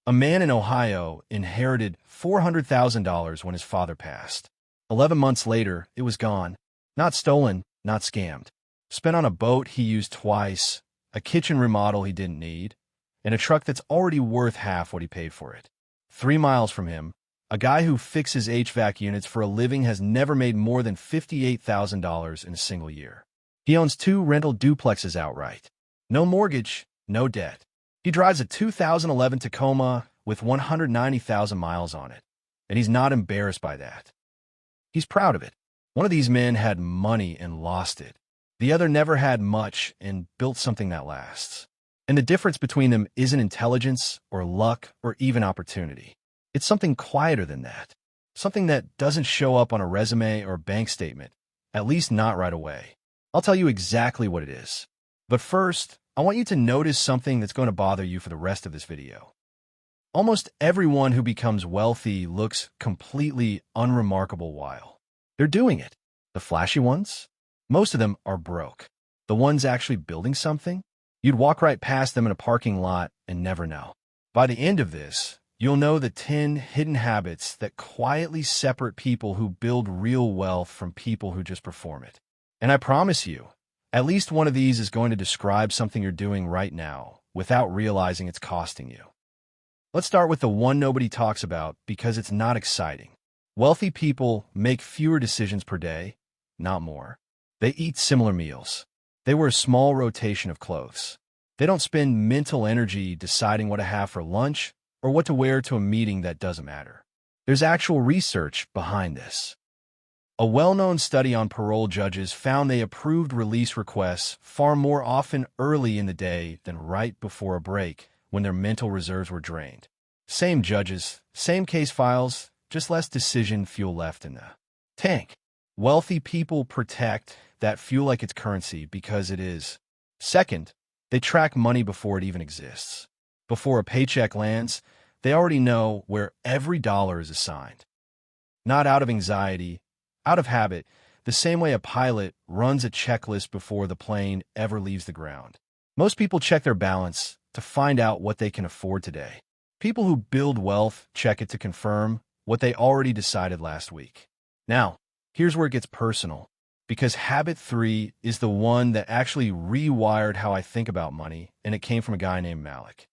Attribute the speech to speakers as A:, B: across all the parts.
A: A man in Ohio inherited $400,000 when his father passed. 11 months later, it was gone. Not stolen, not scammed. Spent on a boat he used twice, a kitchen remodel he didn't need, and a truck that's already worth half what he paid for it. 3 miles from him, a guy who fixes HVAC units for a living has never made more than $58,000 in a single year. He owns 2 rental duplexes outright. No mortgage, no debt. He drives a 2011 Tacoma with 190,000 miles on it, and he's not embarrassed by that. He's proud of it. One of these men had money and lost it. The other never had much and built something that lasts. And the difference between them isn't intelligence or luck or even opportunity. It's something quieter than that. Something that doesn't show up on a resume or bank statement, at least not right away. I'll tell you exactly what it is. But first, I want you to notice something that's going to bother you for the rest of this video. Almost everyone who becomes wealthy looks completely unremarkable while they're doing it. The flashy ones? Most of them are broke. The ones actually building something? You'd walk right past them in a parking lot and never know. By the end of this, you'll know the 10 hidden habits that quietly separate people who build real wealth from people who just perform it. And I promise you, at least one of these is going to describe something you're doing right now without realizing it's costing you. Let's start with the one nobody talks about because it's not exciting. Wealthy people make fewer decisions per day, not more. They eat similar meals. They wear a small rotation of clothes. They don't spend mental energy deciding what to have for lunch or what to wear to a meeting that doesn't matter. There's actual research behind this. A well-known study on parole judges found they approved release requests far more often early in the day than right before a break when their mental reserves were drained. Same judges, same case files, just less decision fuel left in the tank. Wealthy people protect that fuel like it's currency because it is. Second, they track money before it even exists. Before a paycheck lands, they already know where every dollar is assigned. Not out of anxiety, out of habit, the same way a pilot runs a checklist before the plane ever leaves the ground. Most people check their balance to find out what they can afford today. People who build wealth check it to confirm what they already decided last week. Now, here's where it gets personal, because habit 3 is the one that actually rewired how I think about money, and it came from a guy named Malik.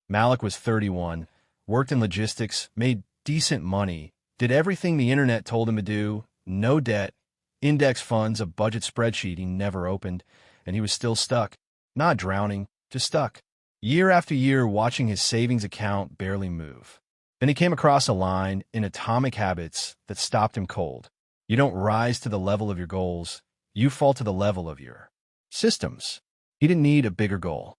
A: Malik was 31, worked in logistics, made decent money, did everything the internet told him to do, no debt, index funds, a budget spreadsheet he never opened, and he was still stuck. Not drowning, just stuck. Year after year watching his savings account barely move. Then he came across a line in Atomic Habits that stopped him cold. You don't rise to the level of your goals, you fall to the level of your systems. He didn't need a bigger goal.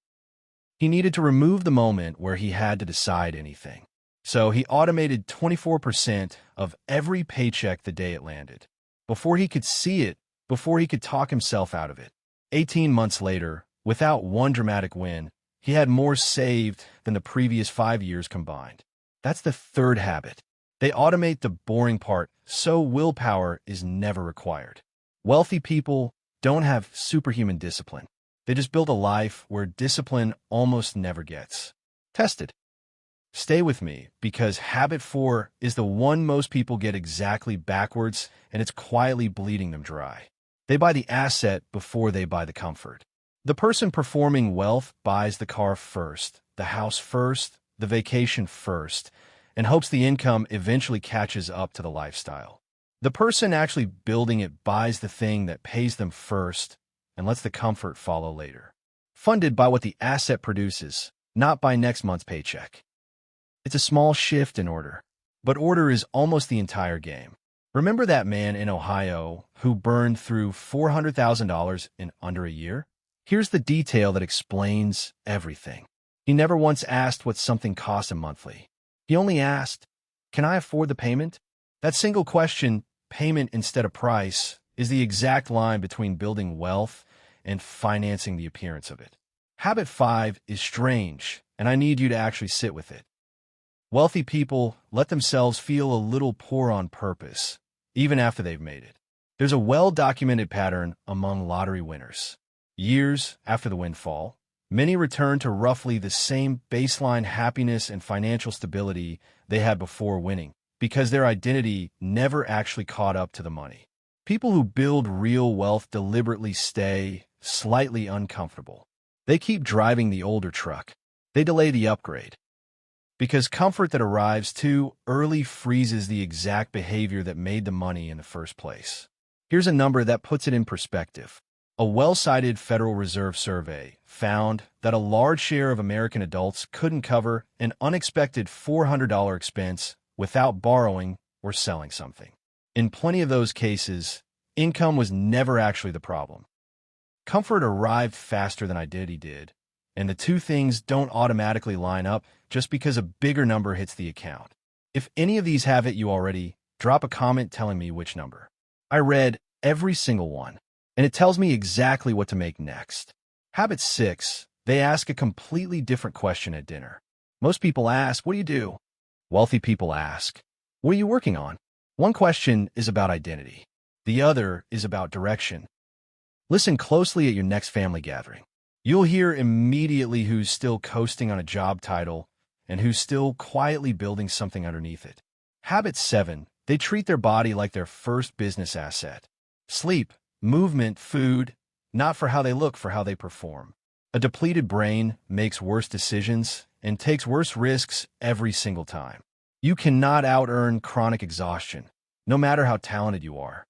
A: He needed to remove the moment where he had to decide anything. So he automated 24% of every paycheck the day it landed. Before he could see it, before he could talk himself out of it. 18 months later, without one dramatic win, he had more saved than the previous 5 years combined. That's the third habit. They automate the boring part, so willpower is never required. Wealthy people don't have superhuman discipline. They just build a life where discipline almost never gets tested. Stay with me, because habit 4 is the one most people get exactly backwards, and it's quietly bleeding them dry. They buy the asset before they buy the comfort. The person performing wealth buys the car first, the house first, the vacation first, and hopes the income eventually catches up to the lifestyle. The person actually building it buys the thing that pays them first and lets the comfort follow later. Funded by what the asset produces, not by next month's paycheck. It's a small shift in order, but order is almost the entire game. Remember that man in Ohio who burned through $400,000 in under a year? Here's the detail that explains everything. He never once asked what something cost him monthly. He only asked, "Can I afford the payment?" That single question, payment instead of price, is the exact line between building wealth and financing the appearance of it. Habit 5 is strange, and I need you to actually sit with it. Wealthy people let themselves feel a little poor on purpose, even after they've made it. There's a well-documented pattern among lottery winners. Years after the windfall, Many return to roughly the same baseline happiness and financial stability they had before winning, because their identity never actually caught up to the money. People who build real wealth deliberately stay slightly uncomfortable. They keep driving the older truck. They delay the upgrade. Because comfort that arrives too early freezes the exact behavior that made the money in the first place. Here's a number that puts it in perspective. A well-cited Federal Reserve survey found that a large share of American adults couldn't cover an unexpected $400 expense without borrowing or selling something. In plenty of those cases, income was never actually the problem. Comfort arrived faster than identity did, and the two things don't automatically line up just because a bigger number hits the account. If any of these have hit you already, drop a comment telling me which number. I read every single one, and it tells me exactly what to make next. Habit 6. They ask a completely different question at dinner. Most people ask, "What do you do?" Wealthy people ask, "What are you working on?" One question is about identity. The other is about direction. Listen closely at your next family gathering. You'll hear immediately who's still coasting on a job title and who's still quietly building something underneath it. Habit 7. They treat their body like their first business asset. Sleep, movement, food, not for how they look, for how they perform. A depleted brain makes worse decisions and takes worse risks every single time. You cannot out-earn chronic exhaustion, no matter how talented you are.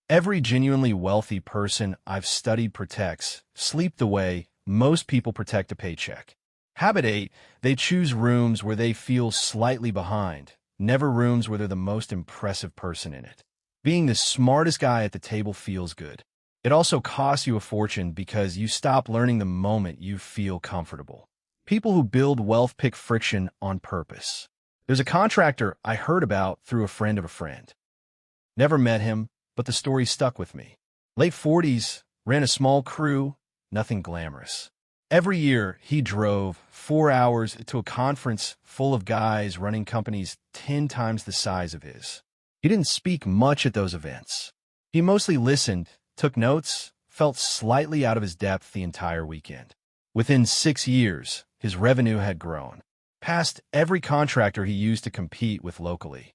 A: Every genuinely wealthy person I've studied protects sleep the way most people protect a paycheck. Habit 8. They choose rooms where they feel slightly behind, never rooms where they're the most impressive person in it. Being the smartest guy at the table feels good. It also costs you a fortune because you stop learning the moment you feel comfortable. People who build wealth pick friction on purpose. There's a contractor I heard about through a friend of a friend. Never met him, but the story stuck with me. Late 40s, ran a small crew, nothing glamorous. Every year, he drove 4 hours to a conference full of guys running companies 10 times the size of his. He didn't speak much at those events. He mostly listened, took notes, felt slightly out of his depth the entire weekend. Within 6 years, his revenue had grown, past every contractor he used to compete with locally.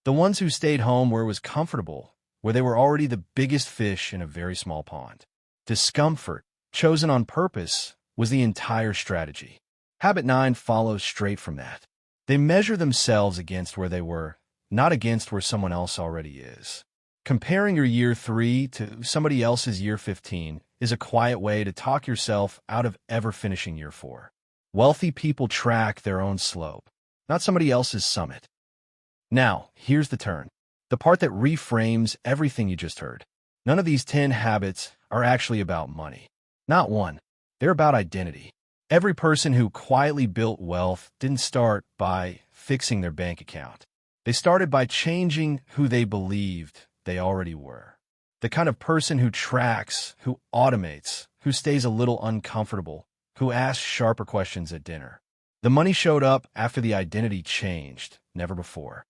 A: The ones who stayed home where it was comfortable, where they were already the biggest fish in a very small pond. Discomfort, chosen on purpose, was the entire strategy. Habit 9 follows straight from that. They measure themselves against where they were, not against where someone else already is. Comparing your year 3 to somebody else's year 15 is a quiet way to talk yourself out of ever finishing year 4. Wealthy people track their own slope, not somebody else's summit. Now, here's the turn. The part that reframes everything you just heard. None of these 10 habits are actually about money. Not one. They're about identity. Every person who quietly built wealth didn't start by fixing their bank account. They started by changing who they believed they already were. The kind of person who tracks, who automates, who stays a little uncomfortable, who asks sharper questions at dinner. The money showed up after the identity changed, never before.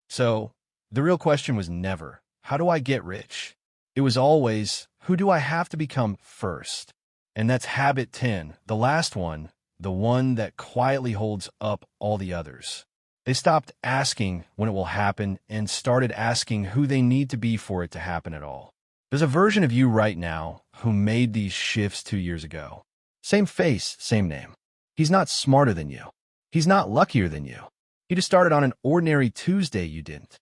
A: So, the real question was never, how do I get rich? It was always, who do I have to become first? And that's habit 10, the last one, the one that quietly holds up all the others. They stopped asking when it will happen and started asking who they need to be for it to happen at all. There's a version of you right now who made these shifts 2 years ago. Same face, same name. He's not smarter than you. He's not luckier than you. He just started on an ordinary Tuesday you didn't.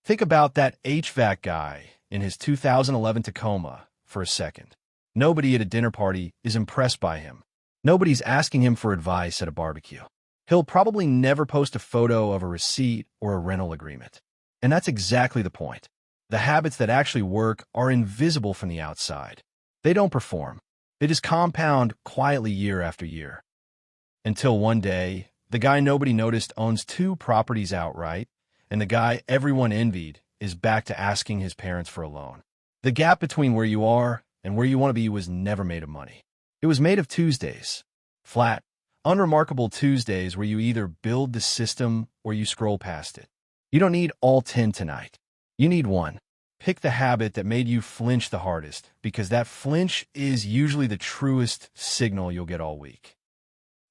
A: Think about that HVAC guy in his 2011 Tacoma for a second. Nobody at a dinner party is impressed by him. Nobody's asking him for advice at a barbecue. He'll probably never post a photo of a receipt or a rental agreement. And that's exactly the point. The habits that actually work are invisible from the outside. They don't perform. They just compound quietly year after year. Until one day, the guy nobody noticed owns 2 properties outright, and the guy everyone envied is back to asking his parents for a loan. The gap between where you are and where you want to be was never made of money. It was made of Tuesdays. Flat, unremarkable Tuesdays where you either build the system or you scroll past it. You don't need all 10 tonight. You need one. Pick the habit that made you flinch the hardest, because that flinch is usually the truest signal you'll get all week.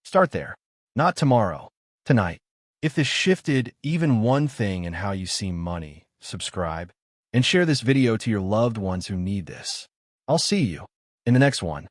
A: Start there. Not tomorrow, tonight. If this shifted even one thing in how you see money, subscribe and share this video to your loved ones who need this. I'll see you in the next one.